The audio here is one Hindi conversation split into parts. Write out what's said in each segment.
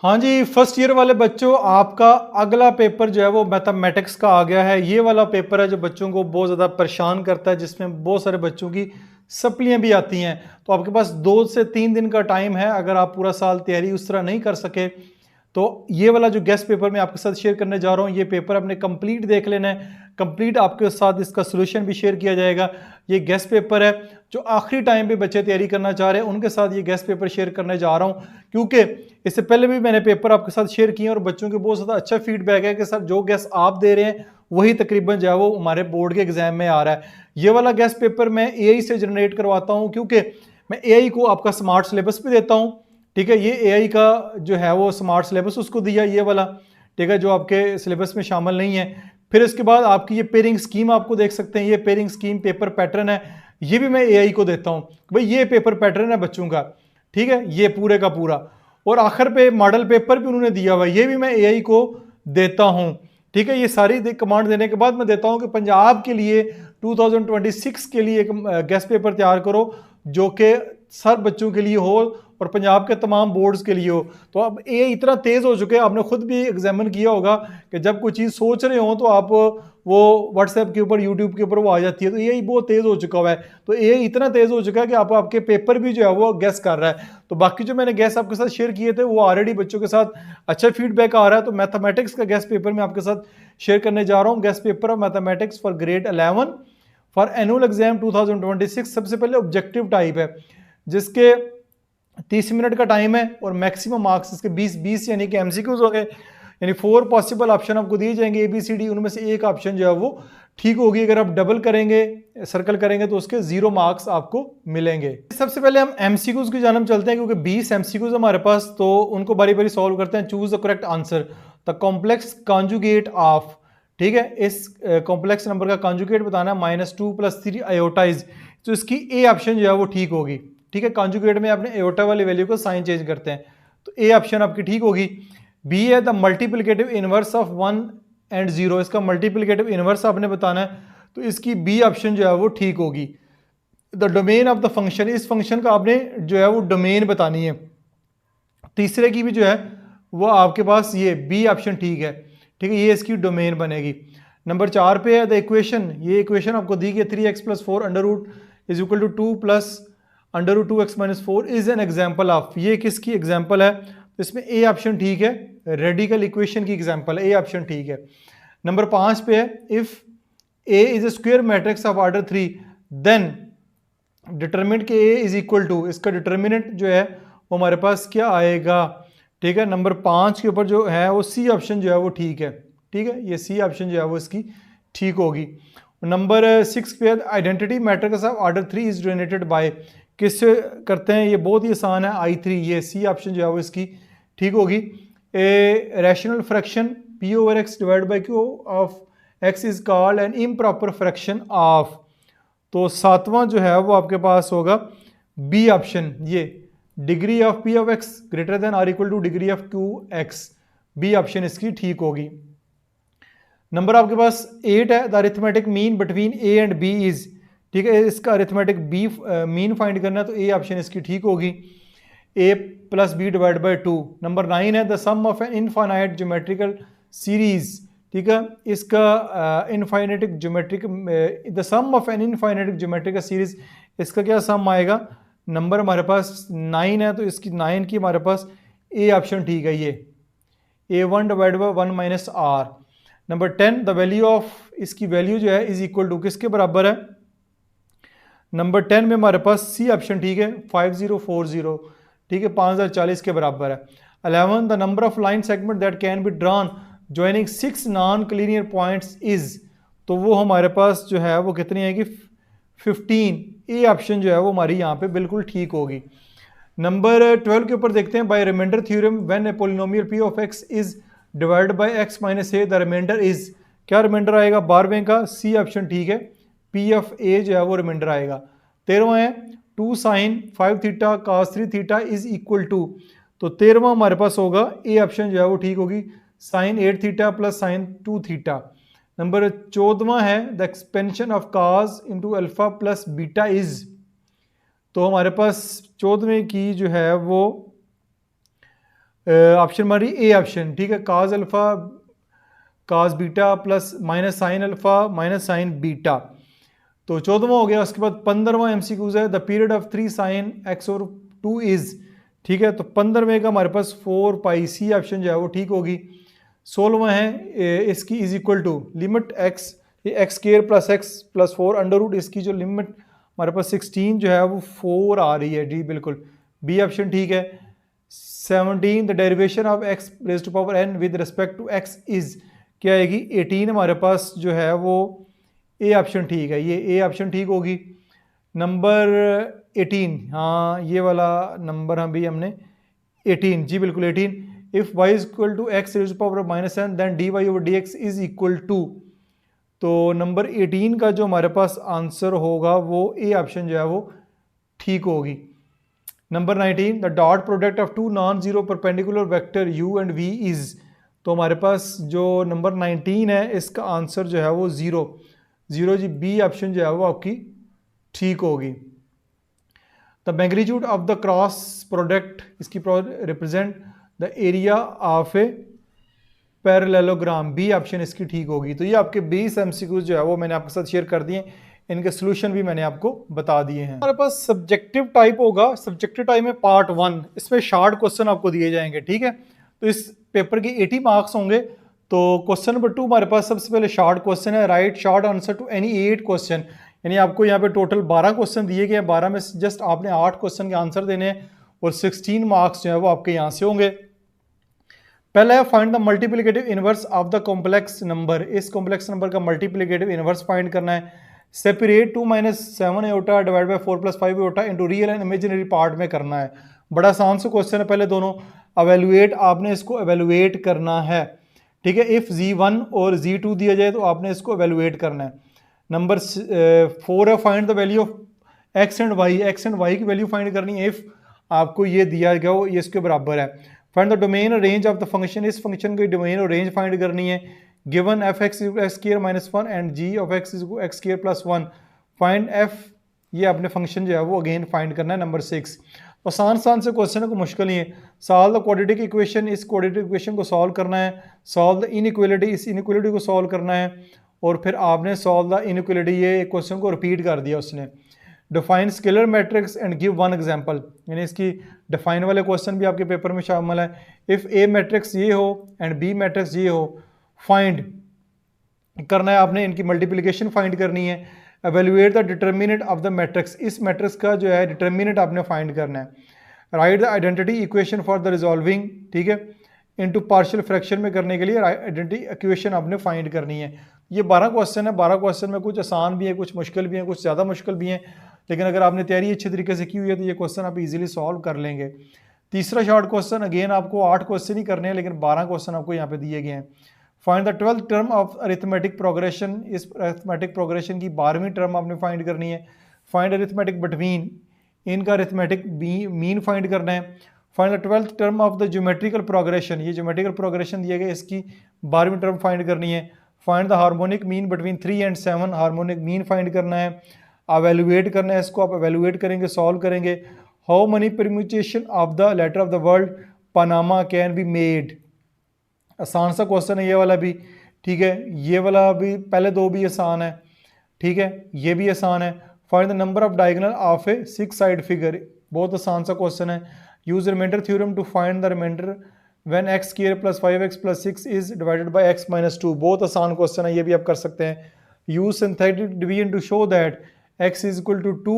हाँ जी, फर्स्ट ईयर वाले बच्चों, आपका अगला पेपर जो है वो मैथमेटिक्स का आ गया है। ये वाला पेपर है जो बच्चों को बहुत ज़्यादा परेशान करता है, जिसमें बहुत सारे बच्चों की सप्लियाँ भी आती हैं। तो आपके पास 2 से 3 दिन का टाइम है। अगर आप पूरा साल तैयारी उस तरह नहीं कर सके तो ये वाला जो गेस्ट पेपर मैं आपके साथ शेयर करने जा रहा हूँ, ये पेपर आपने कंप्लीट देख लेना है। कंप्लीट आपके साथ इसका सोल्यूशन भी शेयर किया जाएगा। ये गेस्ट पेपर है जो आखिरी टाइम पे बच्चे तैयारी करना चाह रहे हैं, उनके साथ ये गेस्ट पेपर शेयर करने जा रहा हूँ, क्योंकि इससे पहले भी मैंने पेपर आपके साथ शेयर किए और बच्चों के बहुत ज़्यादा अच्छा फीडबैक है कि सर जो गेस्ट आप दे रहे हैं वही तकरीबन जो है वो हमारे बोर्ड के एग्जाम में आ रहा है। ये वाला गेस्ट पेपर मैं एआई से जनरेट करवाता हूँ, क्योंकि मैं एआई को आपका स्मार्ट सिलेबस भी देता हूँ। ठीक है, ये एआई का जो है वो स्मार्ट सिलेबस उसको दिया ये वाला, ठीक है, जो आपके सिलेबस में शामिल नहीं है। फिर इसके बाद आपकी ये पेयरिंग स्कीम आपको देख सकते हैं, ये पेयरिंग स्कीम पेपर पैटर्न है, ये भी मैं एआई को देता हूँ। भाई ये पेपर पैटर्न है बच्चों का, ठीक है, ये पूरे का पूरा। और आखिर पे मॉडल पेपर भी उन्होंने दिया हुआ है, ये भी मैं एआई को देता हूँ। ठीक है, ये सारी कमांड देने के बाद मैं देता हूँ कि पंजाब के लिए 2026 के लिए एक गेस्ट पेपर तैयार करो जो कि सब बच्चों के लिए हो और पंजाब के तमाम बोर्ड्स के लिए हो। तो अब ये इतना तेज़ हो चुके हैं, आपने खुद भी एग्जामिन किया होगा कि जब कोई चीज़ सोच रहे हो तो आप वो व्हाट्सएप के ऊपर, यूट्यूब के ऊपर वो आ जाती है। तो यही बहुत तेज़ हो चुका हुआ है। तो ये इतना तेज़ हो चुका है कि आपके पेपर भी जो है वो गैस कर रहा है। तो बाकी जो मैंने गैस आपके साथ शेयर किए थे वो ऑलरेडी बच्चों के साथ अच्छा फीडबैक आ रहा है। तो मैथमेटिक्स का गैस पेपर मैं आपके साथ शेयर करने जा रहा हूँ। Gas paper of mathematics for grade 11 for annual exam 2026। सबसे पहले ऑब्जेक्टिव टाइप है, जिसके 30 मिनट का टाइम है और मैक्सिमम मार्क्स इसके 20 यानी कि एमसीक्यूज हो गए। यानी 4 पॉसिबल ऑप्शन आपको दिए जाएंगे एबीसीडी, उनमें से एक ऑप्शन जो है वो ठीक होगी। अगर आप डबल करेंगे, सर्कल करेंगे तो उसके 0 मार्क्स आपको मिलेंगे। सबसे पहले हम एमसीक्यूज की जानब चलते हैं, क्योंकि 20 एमसीक्यूज हमारे पास, तो उनको बारी बारी सॉल्व करते हैं। Choose the correct answer the complex conjugate of, ठीक है, इस कॉम्प्लेक्स नंबर का कॉन्जुगेट बताना है -2 + 3 आयोटाइज। तो इसकी ए ऑप्शन जो है वो ठीक होगी। ठीक है, कॉन्जुगेट में आपने एयोटा वाली वैल्यू को साइन चेंज करते हैं, तो ए ऑप्शन आपकी ठीक होगी। बी है the multiplicative inverse of 1 and 0, इसका मल्टीप्लिकेटिव इनवर्स आपने बताना है, तो इसकी बी ऑप्शन जो है वो ठीक होगी। The domain of the function, इस फंक्शन का आपने जो है वो डोमेन बतानी है। तीसरे की भी जो है वो आपके पास ये बी ऑप्शन ठीक है। ठीक है, ये इसकी डोमेन बनेगी। नंबर 4 पे है द इक्वेशन, ये इक्वेशन आपको दी गई 3x + 4 √ is equal to 2 + √2x - 4 is an example of, ये किसकी एग्जाम्पल है? तो इसमें ए ऑप्शन ठीक है, रेडिकल इक्वेशन की एग्जाम्पल है, ए ऑप्शन ठीक है। नंबर 5 पे है if A is a square matrix of order 3 then determinant के ए इज इक्वल टू, इसका डिटरमिनेंट जो है वो हमारे पास क्या आएगा? ठीक है, नंबर 5 के ऊपर जो है वो सी ऑप्शन जो है वो ठीक है। ठीक है, ये सी ऑप्शन जो है वो इसकी ठीक होगी। नंबर 6 पे identity matrix of order 3 is generated by, किससे करते हैं? ये बहुत ही आसान है, I3, ये सी ऑप्शन जो है वो इसकी ठीक होगी। A rational fraction P/X divide by Q of X is called an improper fraction of, तो 7वां जो है वो आपके पास होगा बी ऑप्शन, ये degree of P/X greater than or equal to degree of QX, B option इसकी ठीक होगी। नंबर आपके पास 8 है the arithmetic mean between A and B is, ठीक है, इसका अरिथमेटिक बी मीन फाइंड करना है, तो ए ऑप्शन इसकी ठीक होगी, a + b divide by 2। Number 9 है the sum of an infinite geometrical series, ठीक है, इसका infinite geometric the sum of an infinite geometrical series, इसका क्या सम आएगा? नंबर हमारे पास 9 है, तो इसकी 9 की हमारे पास ए ऑप्शन ठीक है, ये a1 divide by 1 - r। Number 10 the value of, इसकी वैल्यू जो है इज इक्वल टू किसके बराबर है? नंबर 10 में हमारे पास सी ऑप्शन ठीक है, 5040, ठीक है, 5040 के बराबर है। 11 the number of line segment that can be drawn joining 6 non cleaner points is, तो वो हमारे पास जो है वो कितनी आएगी? 15, ए ऑप्शन जो है वो हमारी यहाँ पे बिल्कुल ठीक होगी। नंबर 12 के ऊपर देखते हैं by reminder theorem when a polynomial P/X is divide by x - a the reminder is, क्या रिमाइंडर आएगा 12वें का? सी ऑप्शन ठीक है, P(a) जो है वो रिमाइंडर आएगा। 13वां है 2 sin 5 theta cos 3 theta is equal to, तो 13वां हमारे पास होगा, ए ऑप्शन जो है वो ठीक होगी, sin 8 theta + sin 2 theta. Number 14वां है the expansion of cos into alpha + beta is, तो हमारे पास 14वें की जो है वो ऑप्शन हमारी ए ऑप्शन, ठीक है, काज अल्फा काज beta plus minus sine alpha minus sign beta. तो 14वां हो गया। उसके बाद 15वां एमसीक्यूज है, the period of 3 sine x और 2 इज, ठीक है, तो 15वें का हमारे पास 4 पाई, सी ऑप्शन जो है वो ठीक होगी। 16वां है इसकी is equal to limit x, x square plus x plus 4 under root, इसकी जो लिमिट हमारे पास 16 जो है वो 4 आ रही है, जी बिल्कुल, बी ऑप्शन ठीक है। 17 the derivation of x raise to power n with respect to x is, क्या आएगी 18 हमारे पास जो है वो ए ऑप्शन ठीक है, ये ए ऑप्शन ठीक होगी। नंबर 18, हाँ ये वाला नंबर हम भी हमने 18, जी बिल्कुल 18, if y is equal to x raise to power minus n then d y over d x is equal to, तो नंबर 18 का जो हमारे पास आंसर होगा वो ए ऑप्शन जो है वो ठीक होगी। Number 19 the dot product of two non zero perpendicular vector u and v is, तो हमारे पास जो नंबर 19 है इसका आंसर जो है वो ज़ीरो जी, बी ऑप्शन जो है वो आपकी ठीक होगी। The magnitude of the cross product, इसकी represent the area of a parallelogram, B option इसकी ठीक होगी। तो ये आपके 20 एमसीक्यूज जो है वो मैंने आपके साथ शेयर कर दिए, इनके सोल्यूशन भी मैंने आपको बता दिए हैं। हमारे पास सब्जेक्टिव टाइप होगा, सब्जेक्टिव टाइप में पार्ट 1, इसमें शार्ट क्वेश्चन आपको दिए जाएंगे, ठीक है। तो इस पेपर के 80 मार्क्स होंगे। तो क्वेश्चन नंबर 2 हमारे पास सबसे पहले शार्ट क्वेश्चन है, write short answer to any 8 question, यानी आपको यहाँ पे टोटल 12 क्वेश्चन दिए गए हैं, 12 में जस्ट आपने 8 क्वेश्चन के आंसर देने हैं और 16 मार्क्स जो है वो आपके यहाँ से होंगे। पहला है find the multiplicative inverse of the complex number, इस कॉम्प्लेक्स नंबर का मल्टीप्लिकेटिव इनवर्स फाइंड करना है। Separate 2 - 7 Etah divide by 4 + 5 Etah into real and imaginary part में करना है। बड़ा आसान से क्वेश्चन है, पहले दोनों एवेलुएट, आपने इसको एवेलुएट करना है, ठीक है। इफ Z1 और Z2 दिया जाए तो आपने इसको एवेलुएट करना है। नंबर 4 है find the value of x and y की वैल्यू फाइंड करनी है। इफ आपको ये दिया गया हो ये इसके बराबर है। फाइंड द डोमेन और रेंज ऑफ द फंक्शन, इस फंक्शन की डोमेन और रेंज फाइंड करनी है। Given f x square -1 and g of x x square +1, find f, ये आपने फंक्शन जो है वो अगेन फाइंड करना है। नंबर 6 आसान से क्वेश्चन है, को मुश्किल नहीं है। सॉल्व द क्वाड्रेटिक इक्वेशन, इस क्वाड्रेटिक इक्वेशन को सॉल्व करना है। सॉल्व द इनइक्वालिटी, इस इनइक्वालिटी को सॉल्व करना है। और फिर आपने सॉल्व द इनइक्वालिटी, ये क्वेश्चन को रिपीट कर दिया उसने। Define scalar matrix and give one example, यानी इसकी डिफाइन वाले क्वेश्चन भी आपके पेपर में शामिल है। इफ़ ए मैट्रिक्स ये हो एंड बी मैट्रिक्स ये हो, फाइंड करना है आपने, इनकी मल्टीप्लिकेशन फाइंड करनी है। Evaluate the determinant of the matrix, इस मैट्रिक्स का जो है डिटर्मिनेंट आपने फाइंड करना है। Right the identity equation for the resolving, ठीक है, इनटू पार्शियल फ्रैक्शन में करने के लिए आइडेंटिटी इक्वेशन आपने फाइंड करनी है। ये 12 क्वेश्चन है, 12 क्वेश्चन में कुछ आसान भी है, कुछ मुश्किल भी हैं, कुछ ज़्यादा मुश्किल भी हैं, लेकिन अगर आपने तैयारी अच्छी तरीके से की हुई है तो ये क्वेश्चन आप इजीली सॉल्व कर लेंगे। तीसरा शॉर्ट क्वेश्चन, अगेन आपको 8 क्वेश्चन ही करने हैं, लेकिन 12 क्वेश्चन आपको यहाँ पे दिए गए हैं। Find the 12th term of arithmetic progression, इस अरिथमेटिक प्रोग्रेशन की 12वीं टर्म आपने फाइंड करनी है। फाइंड अरिथमेटिक बिटवीन, इनका अरिथमेटिक मीन फाइंड करना है। Find the 12th term of the geometrical progression, ये ज्योमेट्रिकल प्रोग्रेशन दिए गए, इसकी 12वीं टर्म फाइंड करनी है। Find the harmonic mean between 3 and 7, harmonic mean find करना है। एवेलुएट करना है, इसको आप एवेलुएट करेंगे, सॉल्व करेंगे। How many permutation of the letter of the word Panama can be made, आसान सा क्वेश्चन है ये वाला भी, ठीक है। ये वाला भी, पहले दो भी आसान है, ठीक है, ये भी आसान है। Find the number of diagonal of a 6 side figure, बहुत आसान सा क्वेश्चन है। Use reminder theorem to find the reminder when x square + 5x + 6 is divided by x - 2, बहुत आसान क्वेश्चन है, ये भी आप कर सकते हैं। Use synthetic division to show that x is equal to 2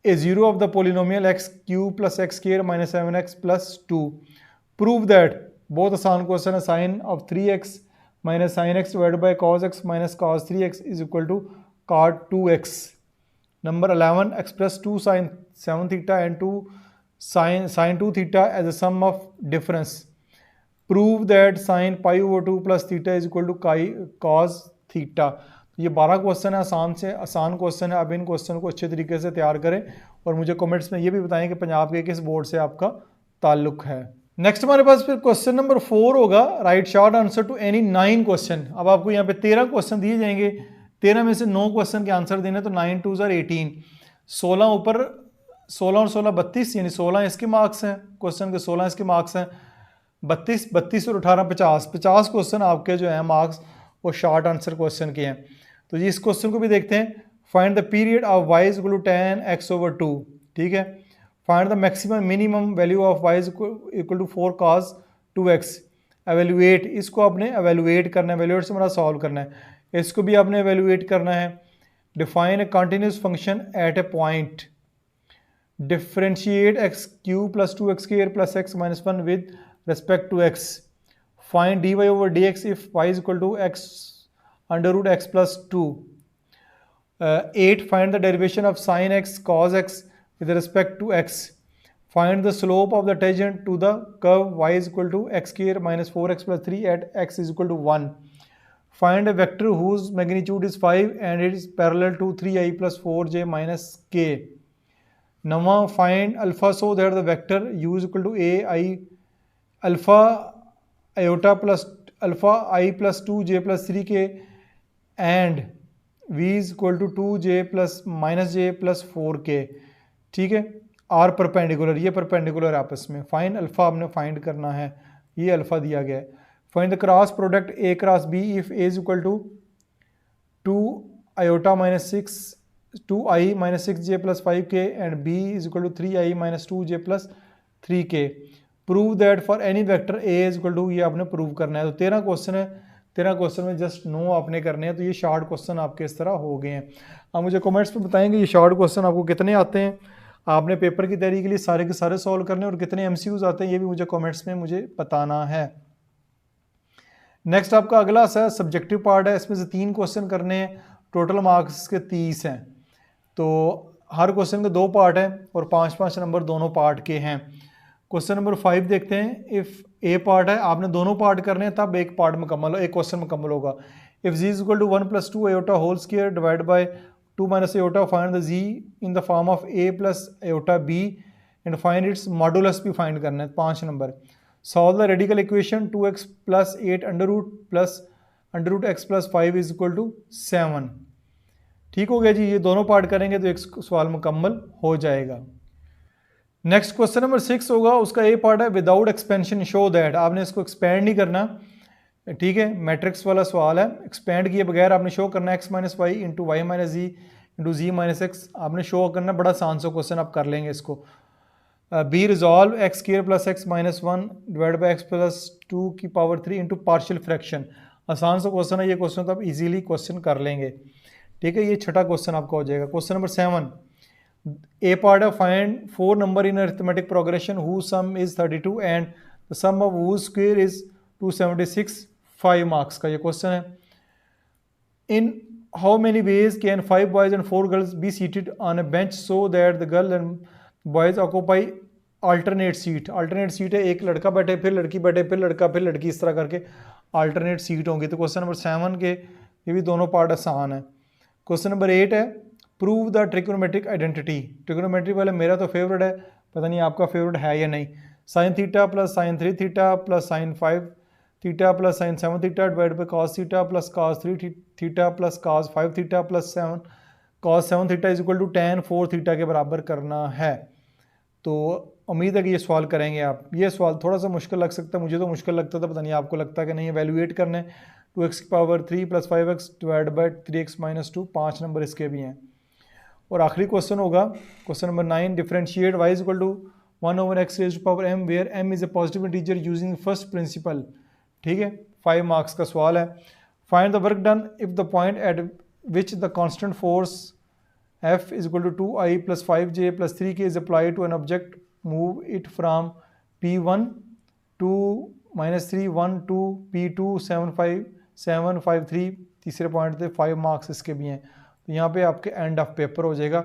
a zero of the polynomial x³ + x² - 7x + 2। Prove that, बहुत आसान क्वेश्चन है। Sine of 3x - sin x divided by cos x - cos 3x is equal to cot 2x। Number 11 express 2 sin 7 theta and 2 sin 2 theta as a sum of difference. Prove that sin π/2 + theta is equal to cos theta. ये 12 क्वेश्चन है, आसान से आसान क्वेश्चन है। अब इन क्वेश्चन को अच्छे तरीके से तैयार करें और मुझे कमेंट्स में ये भी बताएं कि पंजाब के किस बोर्ड से आपका ताल्लुक है। नेक्स्ट हमारे पास फिर क्वेश्चन नंबर 4 होगा, write short answer to any 9 question. अब आपको यहाँ पे 13 क्वेश्चन दिए जाएंगे, 13 में से 9 क्वेश्चन के आंसर देने, तो 9 × 2 = 18, 16 ऊपर 16 और 16 32, यानी 16 इसके मार्क्स हैं, क्वेश्चन के 16 इसके मार्क्स हैं, 32 और 18 50 क्वेश्चन आपके जो हैं मार्क्स वो शॉर्ट आंसर क्वेश्चन के हैं। तो जी इस क्वेश्चन को भी देखते हैं। Find the period of y is equal to tan x/2, ठीक है। Find the maximum minimum value of y is equal to 4 cos 2x। Evaluate, इसको आपने एवेल्युएट करना है, एवेल्युएट से मेरा सॉल्व करना है, इसको भी आपने एवेल्युएट करना है। Define a continuous function at A point, differentiate x cube plus 2x square plus x minus 1 with respect to x. Find dy over dx if y is equal to x under root x plus 2. 8. Find the derivation of sin x cos x with respect to x. Find the slope of the tangent to the curve y is equal to x square minus 4x plus 3 at x is equal to 1. Find a vector whose magnitude is 5 and it is parallel to 3i plus 4j minus k. Now find alpha so that the vector u is equal to a I alpha iota plus alpha i plus 2j plus 3k and v is equal to 2j plus minus j plus 4k, ठीक है। आर परपेंडिकुलर, ये परपेंडिकुलर आपस में। फाइंड अल्फ़ा हमने फाइंड करना है, ये अल्फ़ा दिया गया है। Find the cross product a cross b if a is equal to 2 iota minus 2i minus 6j plus 5k and b is equal to 3i minus 2j plus 3k। Prove that for any vector a is equal to, ये आपने प्रूव करना है। तो 13 क्वेश्चन है, 13 क्वेश्चन में जस्ट 9 आपने करने हैं। तो ये शॉर्ट क्वेश्चन आपके इस तरह हो गए हैं। आप मुझे कमेंट्स में बताएंगे ये शॉर्ट क्वेश्चन आपको कितने आते हैं, आपने पेपर की तैयारी के लिए सारे के सारे सॉल्व करने और कितने एमसीक्यूज आते हैं ये भी मुझे कमेंट्स में मुझे बताना है। नेक्स्ट आपका अगला सा सब्जेक्टिव पार्ट है, इसमें से 3 क्वेश्चन करने हैं, टोटल मार्क्स के 30 हैं। तो हर क्वेश्चन के 2 पार्ट हैं और 5-5 नंबर दोनों पार्ट के हैं। क्वेश्चन नंबर 5 देखते हैं। इफ़ ए पार्ट है, आपने दोनों पार्ट करने हैं तब एक पार्ट मुकम्मल, एक क्वेश्चन मुकम्मल होगा। If g is equal to 1 plus 2 iota whole square divide by 2 minus iota, find the g in the form of a plus iota b and find its modulus भी फाइंड करना है। 5 number. Solve the radical equation 2x plus 8 under root x plus 5 is equal to 7। ठीक हो गया जी, ये दोनों पार्ट करेंगे तो एक सवाल मुकम्मल हो जाएगा। नेक्स्ट क्वेश्चन नंबर 6 होगा, उसका ए पार्ट है विदाउट एक्सपेंशन शो दैट। आपने इसको एक्सपेंड नहीं करना, ठीक है, मैट्रिक्स वाला सवाल है। एक्सपेंड किए बगैर आपने शो करना है x minus Y into Y minus Z into Z minus X, आपने शो करना। बड़ा आसान सा क्वेश्चन आप कर लेंगे इसको। B resolve X square plus X minus 1 divide by X plus 2 की पावर 3 इंटू पार्शियल फ्रैक्शन। आसान सा क्वेश्चन है ये, क्वेश्चन तो आप इजीली क्वेश्चन कर लेंगे, ठीक है। ये छठा क्वेश्चन आपका हो जाएगा। क्वेश्चन नंबर 7 ए पार्ट है find 4 number in arithmetic progression who sum is 32 and the sum of who square is 276, 5 marks का ये क्वेश्चन है। In how many ways can 5 boys and 4 girls be seated on a bench so that the girl and boys occupy alternate seat. Alternate seat है, एक लड़का बैठे फिर लड़की बैठे फिर लड़का फिर लड़की, इस तरह करके अल्टरनेट सीट होंगी। तो क्वेश्चन नंबर 7 के ये भी दोनों पार्ट आसान है। क्वेश्चन नंबर 8 है prove the trigonometric identity. Trigonometry वाले मेरा तो फेवरेट है, पता नहीं आपका फेवरेट है या नहीं। Sine theta plus sine 3 theta plus sine 5 theta plus sine 7 theta divide by cos theta plus cos 3 theta plus cos 5 theta plus 7 cos 7 theta is equal to tan 4 theta के बराबर करना है। तो उम्मीद है कि ये सवाल करेंगे आप। ये सवाल थोड़ा सा मुश्किल लग सकता है, मुझे तो मुश्किल लगता था, पता नहीं आपको लगता है कि नहीं। एवेल्युएट करने 2x की power 3 plus 5x divide by 3x minus 2, 5 number इसके भी हैं। और आखिरी क्वेश्चन होगा question number 9, differentiate y is equal to 1 over x raise to power m where m is a positive integer using first principle, ठीक है। 5 मार्क्स का सवाल है। Find the work done if the point at which the constant force F is equal to 2i plus 5j plus 3k is applied to an object, move it from P1 to -3 1 to P2 7 5 7 5 3। तीसरे पॉइंट थे 5 मार्क्स इसके भी हैं। तो यहाँ पे आपके एंड ऑफ पेपर हो जाएगा।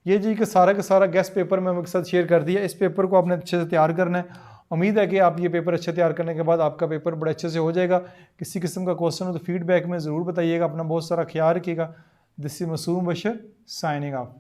ये जी का सारा गेस्ट पेपर मैं आपके साथ शेयर कर दिया। इस पेपर को आपने अच्छे से तैयार करना है। उम्मीद है कि आप ये पेपर अच्छे तैयार करने के बाद आपका पेपर बड़े अच्छे से हो जाएगा। किसी किस्म का क्वेश्चन हो तो फीडबैक में ज़रूर बताइएगा। अपना बहुत सारा ख्याल रखिएगा। दिस इज मासूम बशर साइनिंग ऑफ।